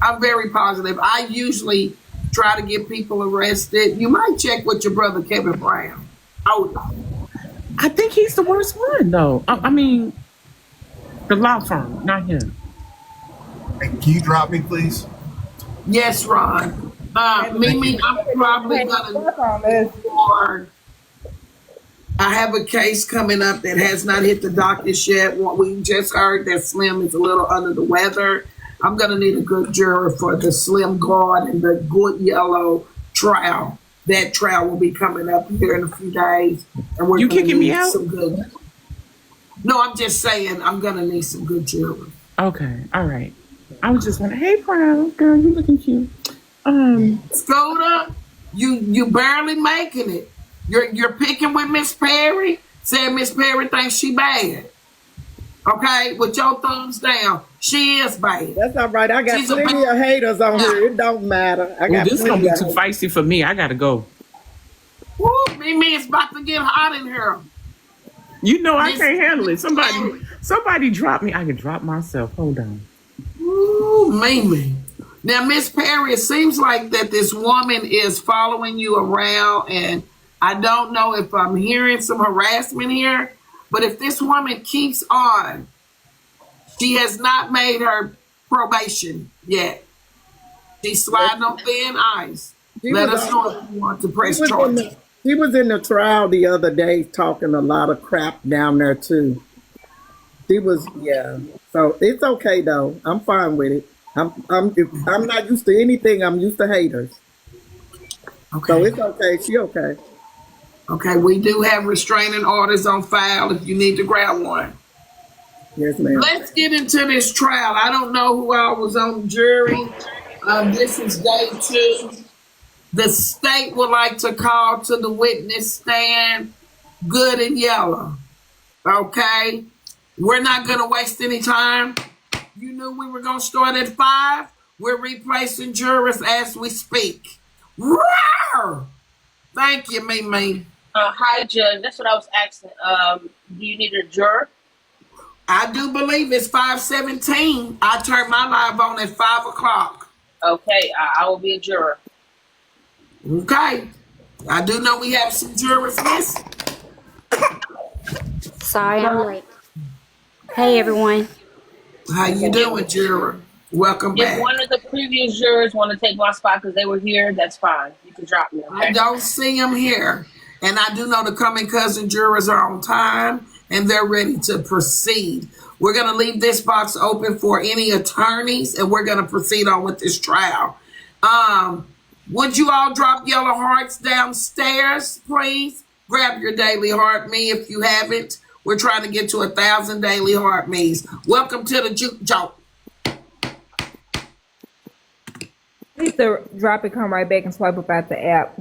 I'm very positive. I usually try to get people arrested. You might check with your brother Kevin Brown. Oh no. I think he's the worst one, though. I mean, the law firm, not him. Hey, can you drop me, please? Yes, Ron. Mimi, I'm probably gonna for. I have a case coming up that has not hit the docket yet. What we just heard that Slim is a little under the weather. I'm gonna need a good juror for the Slim Guard and the Good Yellow trial. That trial will be coming up here in a few days, and we're You gonna kicking me need out? some good. No, I'm just saying I'm gonna need some good jurors. Okay, all right. I was just wondering, hey, Brown, girl, you looking cute. Scooter, you barely making it. You're picking with Miss Perry, saying Miss Perry thinks she bad. Okay, with your thumbs down, she is bad. That's all right. I got She's a plenty of haters on here. It don't matter. I got This is gonna plenty be of too haters. feisty for me. I gotta go. Woo, Mimi, it's about to get hot in here. You know I can't handle it. Somebody drop me. I can drop myself. Hold on. Ooh, Mimi. Now, Miss Perry, it seems like that this woman is following you around, and I don't know if I'm hearing some harassment here, but if this woman keeps on, she has not made her probation yet. She's sliding on thin ice. Let us know if you want to press charges. He was in the trial the other day talking a lot of crap down there too. He was, yeah. So it's okay though. I'm fine with it. I'm not used to anything. I'm used to haters. Okay. So it's okay. She okay. Okay, we do have restraining orders on file if you need to grab one. Yes, ma'am. Let's get into this trial. I don't know who all was on the jury. This is day 2. The state would like to call to the witness stand Good and Yellow. Okay? We're not going to waste any time. You knew we were going to start at 5. We're replacing jurors as we speak. Roar! Thank you, Mimi. Hi, Judge. That's what I was asking. Do you need a juror? I do believe it's 5:17. I turned my live on at 5 o'clock. Okay, I will be a juror. Okay. I do know we have some jurors missing. Sorry, I'm late. Hey, everyone. How you doing, juror? Welcome If back. one of the previous jurors want to take my spot because they were here, that's fine. You can drop me, okay? I don't see them here. And I do know the coming cousin jurors are on time and they're ready to proceed. We're going to leave this box open for any attorneys and we're going to proceed on with this trial. Would you all drop yellow hearts downstairs, please? Grab your daily heart me if you haven't. We're trying to get to 1,000 daily heart me's. Welcome to the juke joke. Please drop it, come right back and swipe up out the app.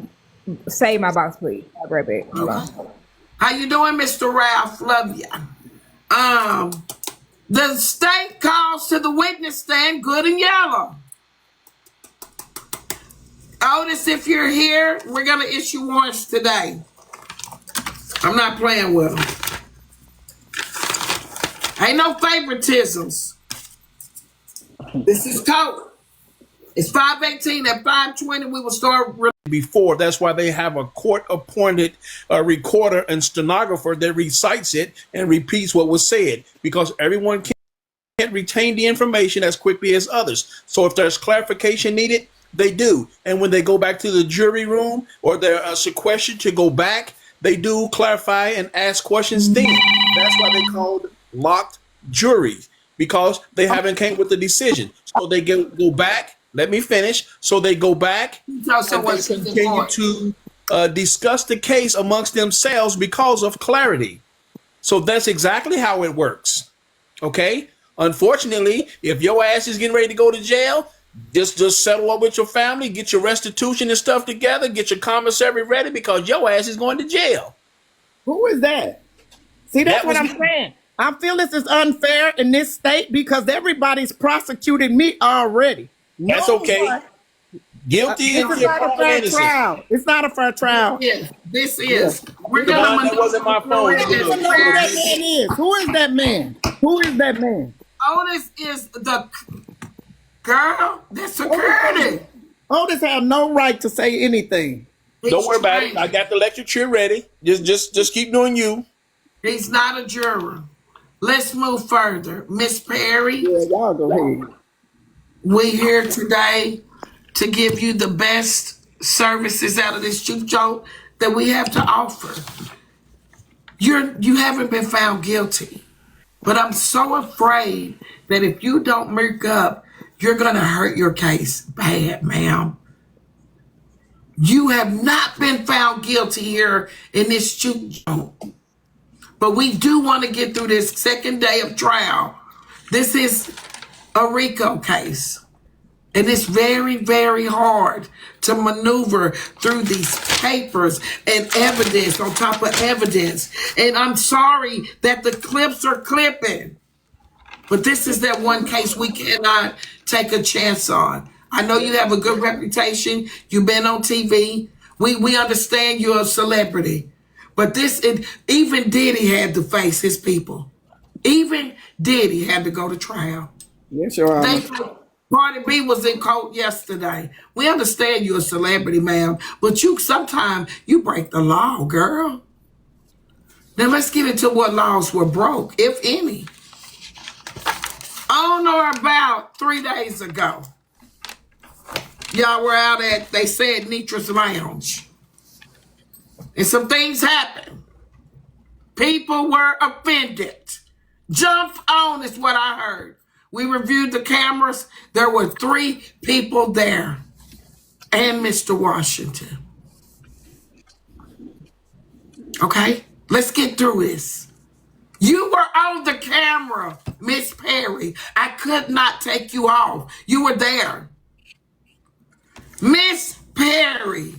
Save my box, please. I'll be right back. Okay. How you doing, Mr. Ralph? Love ya. The state calls to the witness stand Good and Yellow. Otis, if you're here, we're going to issue warrants today. I'm not playing with them. Ain't no favoritisms. This is code. It's 5:18. At 5:20, we will start. Before. That's why they have a court-appointed recorder and stenographer that recites it and repeats what was said, because everyone can't retain the information as quickly as others. So if there's clarification needed, they do. And when they go back to the jury room or there's a question to go back, they do clarify and ask questions then. That's why they called locked juries, because they haven't came with the decision. So they go back. Let me finish. So they go back and they continue to discuss the case amongst themselves because of clarity. So that's exactly how it works. Okay? Unfortunately, if your ass is getting ready to go to jail, just settle up with your family, get your restitution and stuff together, get your commissary ready, because your ass is going to jail. Who is that? See, that's what I'm saying. I feel this is unfair in this state because everybody's prosecuted me already. That's okay. Guilty This is not a fair trial. It's not a fair trial. Yes, this is. We're gonna. That wasn't my phone. Who that man is? Who is that man? Who is that man? Otis is the. Girl, that's security. Otis have no right to say anything. Don't worry about it. I got the lecture chair ready. Just keep doing you. He's not a juror. Let's move further. Miss Perry, Yeah, y'all go ahead. we here today to give you the best services out of this juke joint that we have to offer. You haven't been found guilty, but I'm so afraid that if you don't merc up, you're gonna hurt your case bad, ma'am. You have not been found guilty here in this juke joint, but we do want to get through this second day of trial. This is a RICO case. And it's very, very hard to maneuver through these papers and evidence on top of evidence. And I'm sorry that the clips are clipping, but this is that one case we cannot take a chance on. I know you have a good reputation. You've been on TV. We understand you're a celebrity. But even Diddy had to face his people. Even Diddy had to go to trial. Yes, Your Honor. Cardi B was in court yesterday. We understand you're a celebrity, ma'am, but sometimes you break the law, girl. Now let's get into what laws were broke, if any. On or about 3 days ago, y'all were out at, they said, Netra's Lounge. And some things happened. People were offended. Jump on is what I heard. We reviewed the cameras. There were 3 people there and Mr. Washington. Okay, let's get through this. You were on the camera, Miss Perry. I could not take you off. You were there. Miss Perry,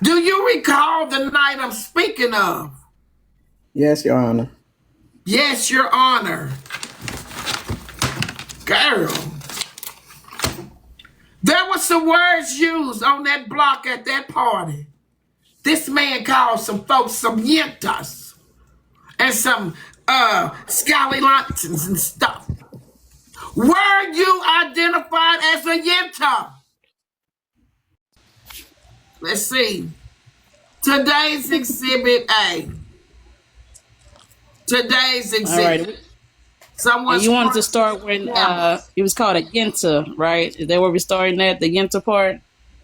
do you recall the night I'm speaking of? Yes, Your Honor. Yes, Your Honor. Girl. There were some words used on that block at that party. This man called some folks some yentas and some scallylontons and stuff. Were you identified as a yenta? Let's see. Today's Exhibit A. Today's exhibit. All right. You wanted to start when it was called a yenta, right? Is that where we're starting at, the yenta part?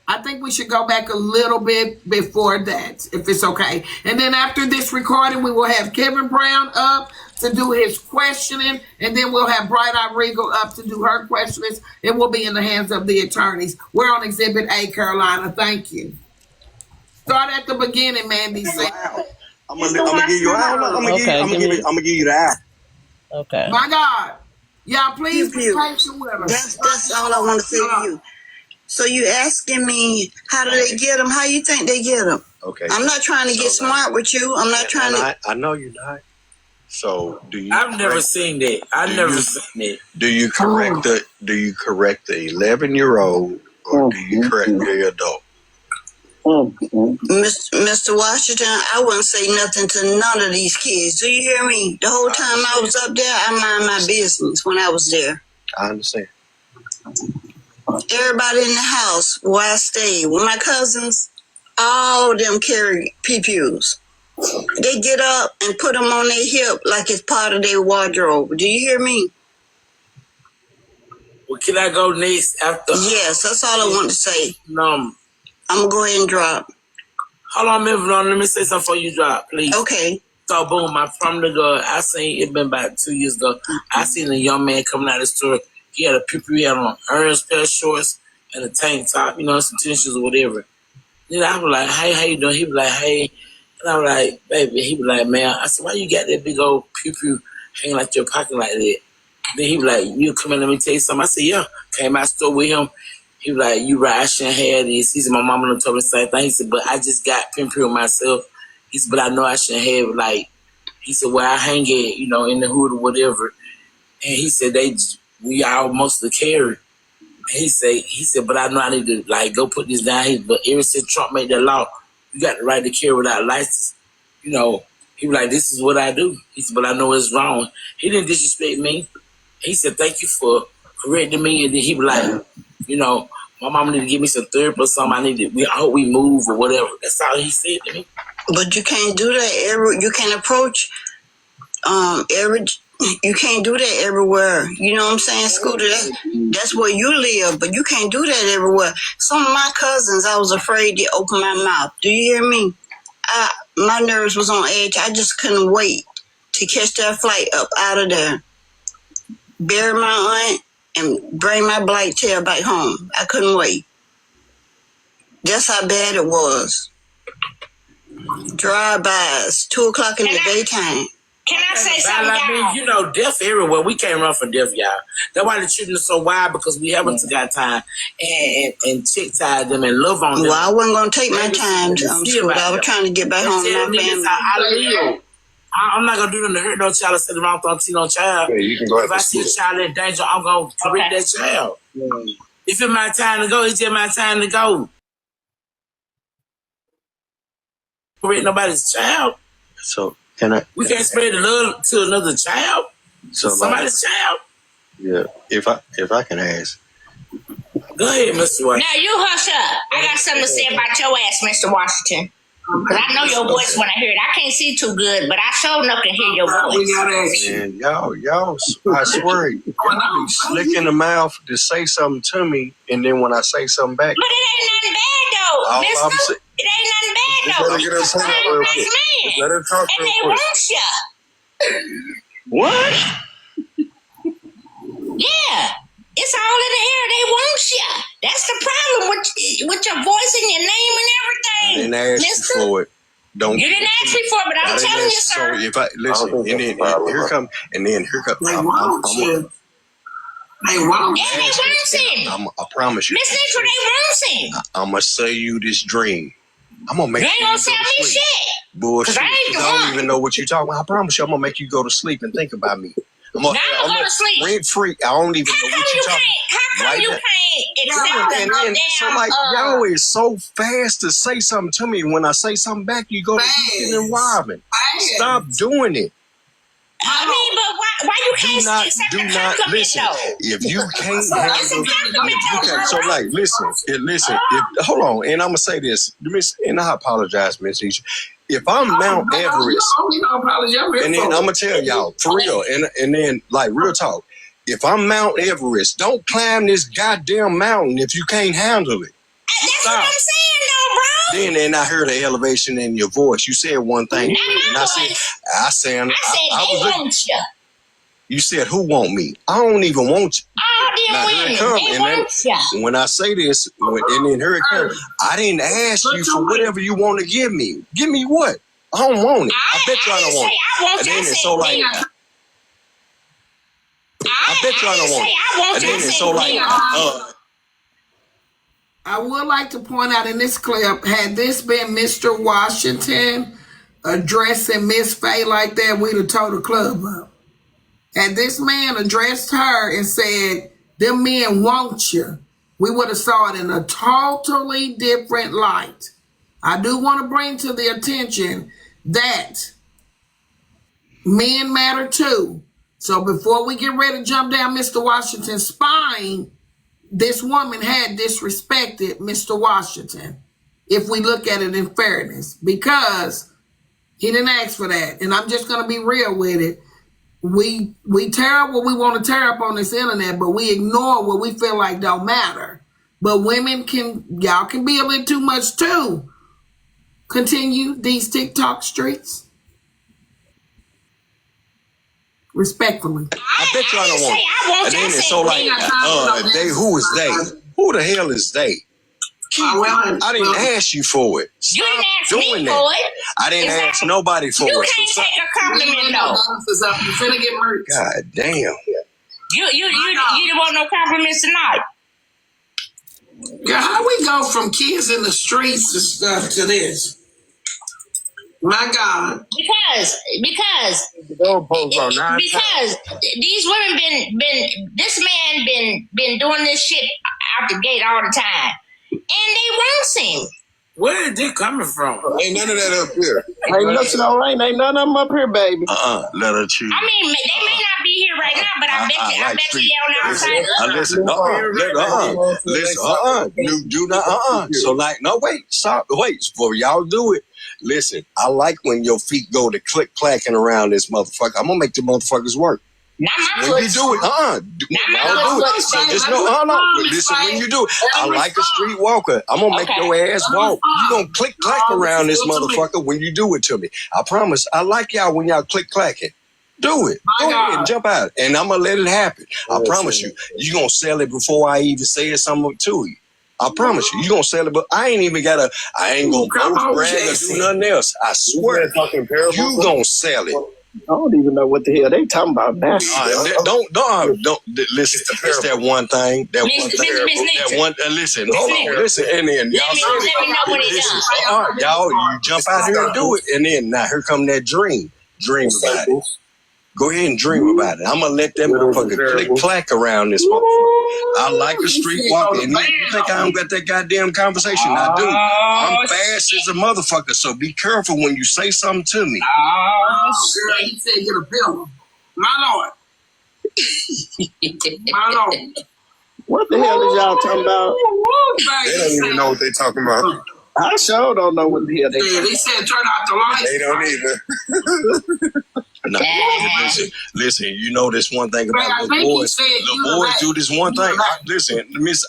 I think we should go back a little bit before that, if it's okay. And then after this recording, we will have Kevin Brown up to do his questioning, and then we'll have Bright Eye Regal up to do her questionings. It will be in the hands of the attorneys. We're on Exhibit A, Carolina. Thank you. Start at the beginning, Mandy. I'm gonna give you an I'm gonna give you the hour. Okay. My God. Y'all please be patient with us. That's all I want to say to you. So you asking me, how do they get them? How you think they get them? Okay. I'm not trying to get smart with you. I'm not trying to. I know you're not. So do you? I've never seen that. I've never seen it. Do you correct the 11-year-old or do you correct the adult? Mr. Washington, I wouldn't say nothing to none of these kids. Do you hear me? The whole time I was up there, I mind my business when I was there. I understand. Everybody in the house where I stayed, with my cousins, all of them carry PPUs. They get up and put them on their hip like it's part of their wardrobe. Do you hear me? Well, can I go next after? Yes, that's all I want to say. No. I'm going to go ahead and drop. Hold on, moving on. Let me say something before you drop, please. Okay. So, boom, I'm from the girl. I seen, it been about 2 years ago, I seen a young man coming out of the store. He had a pee-pee, he had on orange pair of shorts and a tank top, some tennis shoes or whatever. Then I was like, hey, how you doing? He was like, hey. And I was like, baby. He was like, man. I said, why you got that big old pee-pee hanging like your pocket like that? Then he was like, you come in, let me tell you something. I said, yeah. Came out store with him. He was like, you right, I shouldn't have this. He said, my mama done told me the same thing. He said, but I just got pimp myself. He said, but I know I shouldn't have, he said, well, I hang it, in the hood or whatever. And he said, we all mostly carry. And he said, but I know I need to, go put this down here. But ever since Trump made that law, you got the right to carry without a license. He was like, this is what I do. He said, but I know it's wrong. He didn't disrespect me. He said, "Thank you for correcting me." And then he was like, "You know, my mama need to give me some therapy or something. I hope we move or whatever." That's all he said to me. But you can't do that. You can't approach you can't do that everywhere. You know what I'm saying, Scooter? That's where you live, but you can't do that everywhere. Some of my cousins, I was afraid to open my mouth. Do you hear me? My nerves was on edge. I just couldn't wait to catch that flight up out of there, bury my aunt, and bring my black tail back home. I couldn't wait. That's how bad it was. Drive-bys, 2 o'clock in the daytime. Can I say something, y'all? You know, death everywhere. We can't run from death, y'all. That's why the children are so wild, because we haven't got time and chick-tie them and love on them. Well, I wasn't going to take my time to school. I was trying to get back home to my family. I live. I'm not going to do them to hurt no child or sit around and see no child. Yeah, you can go if I see a child in danger, I'm going to correct that child. If it's my time to go, it's just my time to go. Correct nobody's child. So, we can't spread the love to another child. So somebody's child. Yeah. If I can ask. Go ahead, Mr. Washington. Now you hush up. I got something to say about your ass, Mr. Washington. Because I know your voice when I hear it. I can't see too good, but I sure enough can hear your voice. And y'all, I swear, y'all be slick in the mouth to say something to me, and then when I say something back. But it ain't nothing bad though, mister. It ain't nothing bad though. Let her say that real quick. Let her talk and real they quick. want ya. What? Yeah. It's all in the air. They want ya. That's the problem with your voice and your name and everything. I didn't ask you for it. You didn't ask me for it, but I'm telling you, sir. So if I listen, and then here come. They want you. They want him. I promise you. Miss Netra, they want him. I'm gonna say you this dream. I'm gonna make you ain't gonna tell me shit. Bullshit. I don't even know what you're talking about. I promise you, I'm gonna make you go to sleep and think about me. I'm gonna go to sleep. Rent free. I don't even know what you're talking about. How come you can't accept and so like y'all is so fast to say something to me. When I say something back, you go to sleep and robbing. Stop doing it. I mean, but why you can't accept the compliment, listen. though? If you can't handle, so like, listen. Hold on, and I'm gonna say this, and I apologize, Miss Isha. If I'm Mount Everest, and then I'm gonna tell y'all for real, and then like real talk. If I'm Mount Everest, don't climb this goddamn mountain if you can't handle it. That's what I'm saying, though, bro. Then I heard the elevation in your voice. You said one thing, and I said, they want you. You said, who want me? I don't even want you. All them women, they want you. When I say this, and then here it comes, I didn't ask you for whatever you want to give me. Give me what? I don't want it. I bet you I don't want it. I want you. And then it's so like, I bet you I don't want it. I want you. And then it's so like, I would like to point out in this clip, had this been Mr. Washington addressing Miss Faye like that, we'd have tore the club up. Had this man addressed her and said, them men want you, we would have saw it in a totally different light. I do want to bring to the attention that men matter too. So before we get ready to jump down Mr. Washington's spine, this woman had disrespected Mr. Washington, if we look at it in fairness, because he didn't ask for that. And I'm just going to be real with it. We tear up what we want to tear up on this internet, but we ignore what we feel like don't matter. But women y'all can be a little too much too. Continue these TikTok streets. Respectfully. I bet you I don't want it. And then it's so like, who is they? Who the hell is they? I didn't ask you for it. You didn't ask me for it. I didn't ask nobody for it. You can't take a compliment, though. You're finna get murked. God damn. You didn't want no compliments tonight. Yeah, how we go from kids in the streets and stuff to this? My God. Because these women this man been doing this shit out the gate all the time. And they want him. Where is this coming from? Ain't none of that up here. Ain't nothing all right. Ain't none of them up here, baby. Let her choose. I mean, they may not be here right now, but I bet you they're on outside. Listen, do not, So like, no, wait, stop, wait, before y'all do it. Listen, I like when your feet go to click clacking around this motherfucker. I'm gonna make the motherfuckers work. Not my When you do it, do it. So just know, listen, when you do it, I like a street walker. I'm gonna make your ass walk. You gonna click clack around this motherfucker when you do it to me. I promise. I like y'all when y'all click clacking. Do it. Go ahead and jump out. And I'm gonna let it happen. I promise you. You gonna sell it before I even say something to you. I promise you. You gonna sell it, but I ain't gonna brag or do nothing else. I swear. You gonna sell it. I don't even know what the hell they talking about now. Don't listen. It's that one thing. That one thing. Listen, hold on. Listen, and then y'all you jump out here and do it, and then now here come that dream. Dream about it. Go ahead and dream about it. I'm gonna let that motherfucker click clack around this motherfucker. I like a street walker. And you think I don't got that goddamn conversation? I do. I'm fast as a motherfucker, so be careful when you say something to me. Girl, he said get a pillow. My Lord. My Lord. What the hell is y'all talking about? They don't even know what they talking about. I sure don't know what the hell they talking about. They said turn out the lights. They don't either. No, listen, you know this one thing about little boys. Little boys do this one thing. Listen,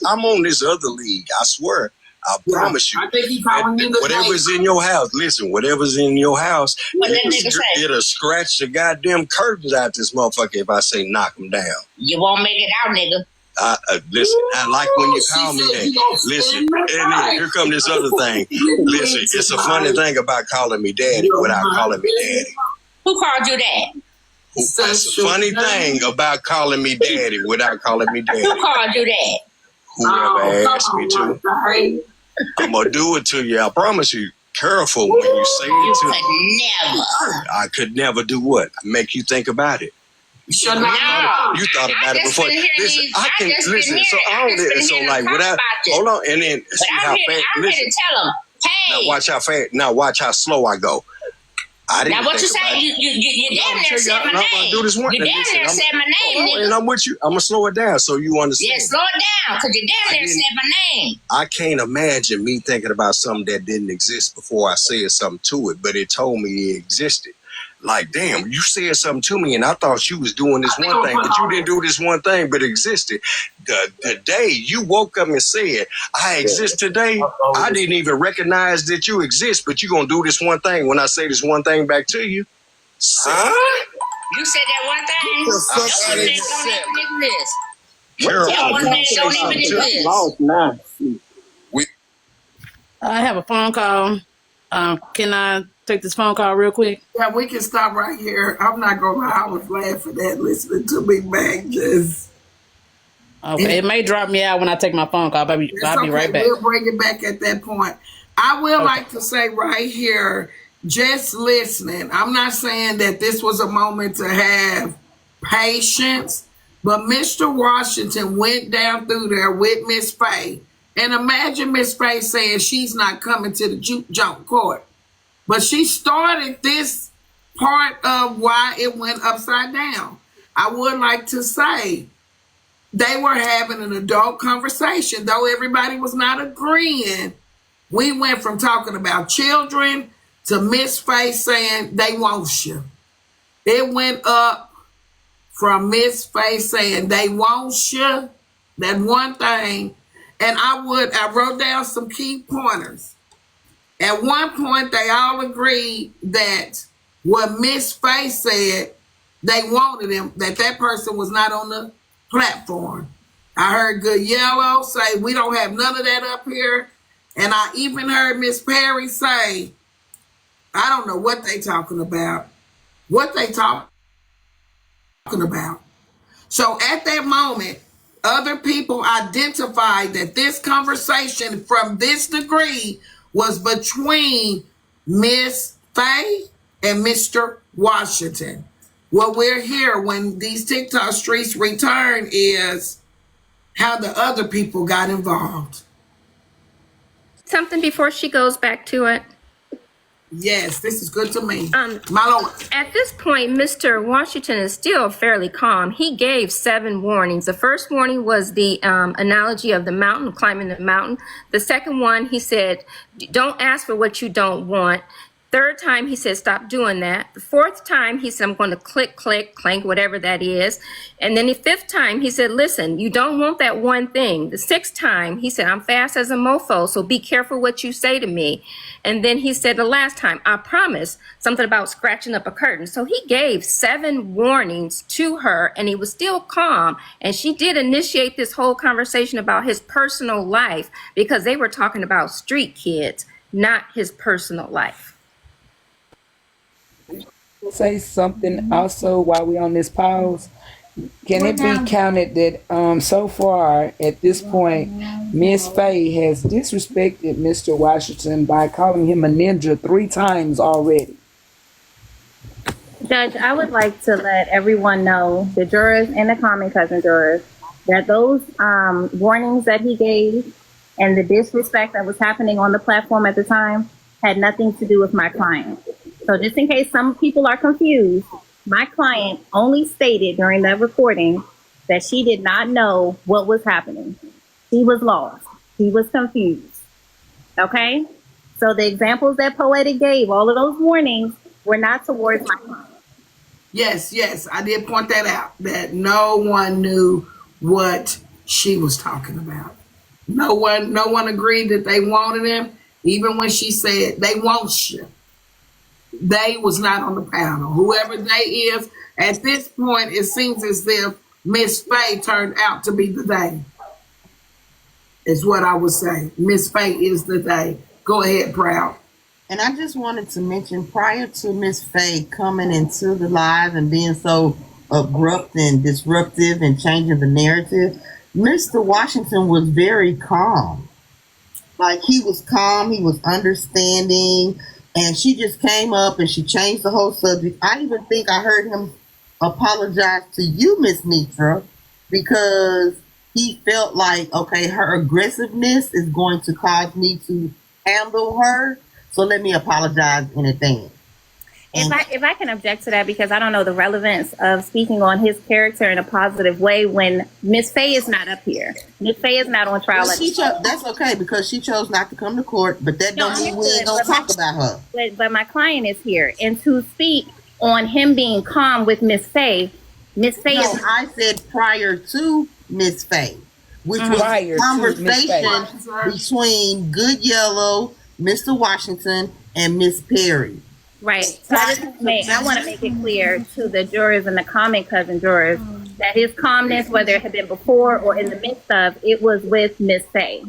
I'm on this other league. I swear. I promise you. I think he calling you whatever's in your house, listen, whatever's in your house, it'll scratch the goddamn curtains out this motherfucker if I say knock them down. You won't make it out, nigga. Listen, I like when you call me that. Listen, and then here come this other thing. Listen, it's a funny thing about calling me daddy without calling me daddy. Who called you that? That's a funny thing about calling me daddy without calling me daddy. Who called you that? Whoever asked me to. I'm going to do it to you. I promise you. Careful when you say it to me. I could never do what? Make you think about it. You thought about it before. Listen, I can listen. So I don't. So like without. Hold on, and then see how fast. Listen. Tell them. Hey. Now watch how fast. Now watch how slow I go. Now what you say? You damn near said my name. You damn near said my name, nigga. And I'm with you. I'm gonna slow it down so you understand. Yeah, slow it down, cause you damn near said my name. I can't imagine me thinking about something that didn't exist before I said something to it, but it told me it existed. Like, damn, you said something to me and I thought you was doing this one thing, but you didn't do this one thing, but it existed. The day you woke up and said, I exist today, I didn't even recognize that you exist, but you're going to do this one thing when I say this one thing back to you. Huh? You said that one thing? That one thing don't even exist. I have a phone call. Can I take this phone call real quick? Yeah, we can stop right here. I'm not gonna lie, I was laughing at listening to Big Bang just. Okay, it may drop me out when I take my phone call, baby. I'll be right back. We'll bring it back at that point. I will like to say right here, just listening. I'm not saying that this was a moment to have patience, but Mr. Washington went down through there with Miss Faye. And imagine Miss Faye saying she's not coming to the juke junk court. But she started this part of why it went upside down. I would like to say they were having an adult conversation, though everybody was not agreeing. We went from talking about children to Miss Faye saying they want you. It went up from Miss Faye saying they want you, that one thing. And I wrote down some key pointers. At one point, they all agreed that what Miss Faye said, they wanted him, that person was not on the platform. I heard Good Yellow say, we don't have none of that up here. And I even heard Miss Perry say, I don't know what they talking about. What they talking about. So at that moment, other people identified that this conversation from this degree was between Miss Faye and Mr. Washington. What we're here when these TikTok streets return is how the other people got involved. something before she goes back to it? Yes, this is good to me. My Lord. At this point, Mr. Washington is still fairly calm. He gave 7 warnings. The first warning was the analogy of the mountain, climbing the mountain. The second one, he said, don't ask for what you don't want. Third time, he said, stop doing that. The fourth time, he said, I'm going to click, click, clank, whatever that is. And then the fifth time, he said, listen, you don't want that one thing. The sixth time, he said, I'm fast as a mofo, so be careful what you say to me. And then he said the last time, I promise, something about scratching up a curtain. So he gave 7 warnings to her, and he was still calm. And she did initiate this whole conversation about his personal life because they were talking about street kids, not his personal life. Say something also while we on this pause. Can it be counted that so far at this point, Miss Faye has disrespected Mr. Washington by calling him a ninja 3 times already? Judge, I would like to let everyone know, the jurors and the common cousin jurors, that those warnings that he gave and the disrespect that was happening on the platform at the time had nothing to do with my client. So just in case some people are confused, my client only stated during that recording that she did not know what was happening. She was lost. She was confused. Okay? So the examples that Poetic gave, all of those warnings, were not towards my client. Yes, I did point that out, that no one knew what she was talking about. No one agreed that they wanted him, even when she said they want you. They was not on the panel. Whoever they is, at this point, it seems as if Miss Faye turned out to be the day. Is what I would say. Miss Faye is the day. Go ahead, Proud. And I just wanted to mention, prior to Miss Faye coming into the live and being so abrupt and disruptive and changing the narrative, Mr. Washington was very calm. Like, he was calm, he was understanding. And she just came up and she changed the whole subject. I even think I heard him apologize to you, Miss Netra, because he felt like, okay, her aggressiveness is going to cause me to handle her. So let me apologize in advance. If I can object to that, because I don't know the relevance of speaking on his character in a positive way when Miss Faye is not up here. Miss Faye is not on trial. That's okay, because she chose not to come to court, but that don't mean we ain't gonna talk about her. But my client is here, and to speak on him being calm with Miss Faye is... I said prior to Miss Faye, which was a conversation between Good Yellow, Mr. Washington, and Miss Perry. Right. So I want to make it clear to the jurors and the common cousin jurors that his calmness, whether it had been before or in the midst of, it was with Miss Faye.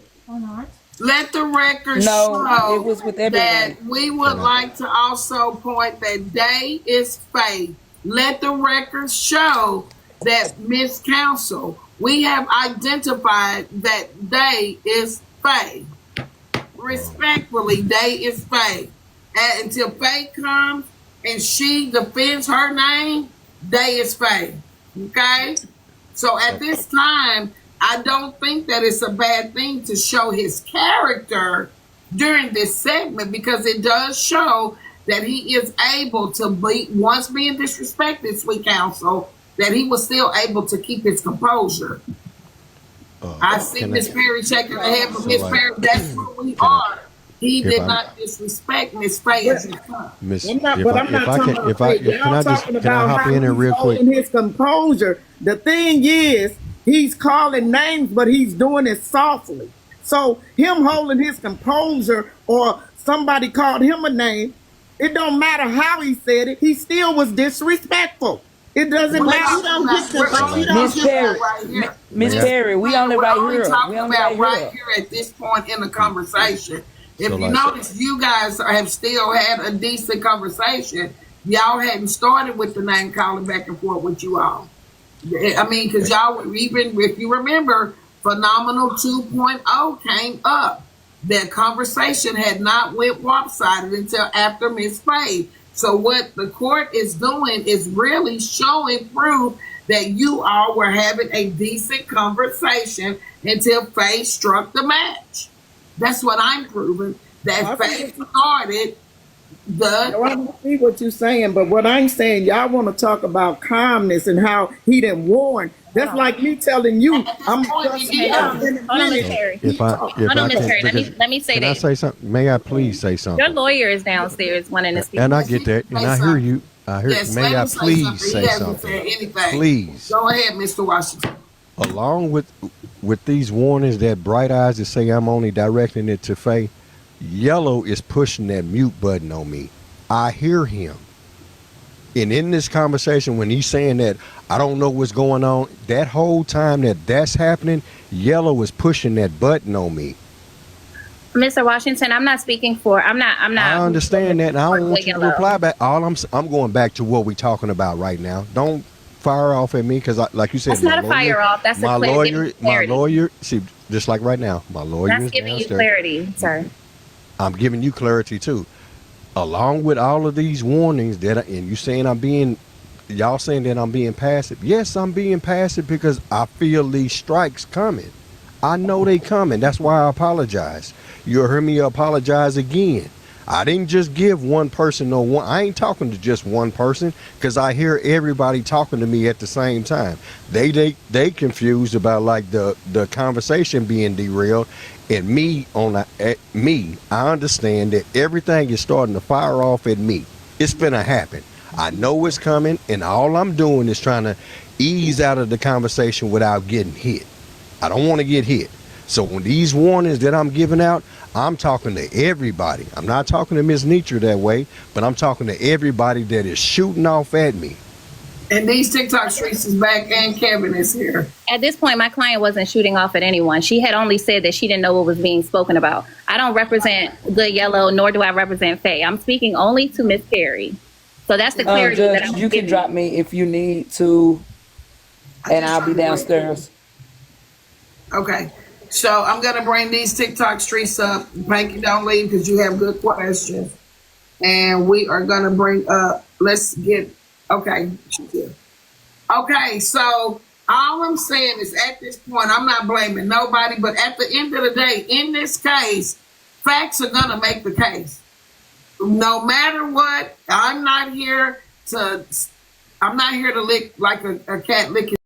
Let the record show it was with that we would like to also point that Day is Faye. Let the record show that Miss Counsel, we have identified that Day is Faye. Respectfully, Day is Faye. And until Faye comes and she defends her name, Day is Faye. Okay? So at this time, I don't think that it's a bad thing to show his character during this segment, because it does show that he is able to be, once being disrespected, sweet counsel, that he was still able to keep his composure. I see Miss Perry shaking her head, but Miss Perry, that's what we are. He did not disrespect Miss Faye as his son. Can I hop in there real quick? His composure. The thing is, he's calling names, but he's doing it softly. So him holding his composure, or somebody called him a name, it don't matter how he said it. He still was disrespectful. It doesn't matter. Miss Perry, we only right here. We only right here at this point in the conversation. If you notice, you guys have still had a decent conversation. Y'all hadn't started with the name calling back and forth with you all. I mean, because y'all were, even if you remember, Phenomenal 2.0 came up. That conversation had not went lopsided until after Miss Faye. So what the court is doing is really showing proof that you all were having a decent conversation until Faye struck the match. That's what I'm proving. That Faye started the. I see what you're saying, but what I'm saying, y'all want to talk about calmness and how he didn't warn. That's like me telling you, I'm just Hold on, Miss Terry. If I Hold on, Miss can, Terry. because, Let me say can I this. say something? May I please say Your something? lawyer is downstairs wanting to speak. And I get that, and I hear you. I hear. Yes, May I please He say hasn't something? said anything. Please. Go ahead, Mr. Washington. Along with these warnings that Bright Eyes is saying I'm only directing it to Faye, Yellow is pushing that mute button on me. I hear him. And in this conversation, when he's saying that I don't know what's going on, that whole time that's happening, Yellow is pushing that button on me. Mr. Washington, I'm not speaking for. I'm not. I understand that, and I don't want you to reply back. I'm going back to what we're talking about right now. Don't fire off at me because, like you said, That's not a fire off. That's my a lawyer. clarity. My lawyer. See, just like right now, my lawyer That's is giving downstairs. you clarity, sir. I'm giving you clarity too. Along with all of these warnings and you saying y'all saying that I'm being passive. Yes, I'm being passive because I feel these strikes coming. I know they coming. That's why I apologize. You'll hear me apologize again. I didn't just give one person I ain't talking to just one person because I hear everybody talking to me at the same time. They confused about like the conversation being derailed. And I understand that everything is starting to fire off at me. It's finna happen. I know it's coming, and all I'm doing is trying to ease out of the conversation without getting hit. I don't want to get hit. So when these warnings that I'm giving out, I'm talking to everybody. I'm not talking to Miss Netra that way, but I'm talking to everybody that is shooting off at me. And these TikTok streets is back, and Kevin is here. At this point, my client wasn't shooting off at anyone. She had only said that she didn't know what was being spoken about. I don't represent Good Yellow, nor do I represent Faye. I'm speaking only to Miss Perry. So that's the clarity Judge, that I'm you can drop me if you need to, and I'll be downstairs. Okay. So I'm going to bring these TikTok streets up. Banky, don't leave because you have good questions. And we are going to bring up, okay. Okay, so all I'm saying is at this point, I'm not blaming nobody, but at the end of the day, in this case, facts are going to make the case. No matter what, I'm not here to lick like a cat licking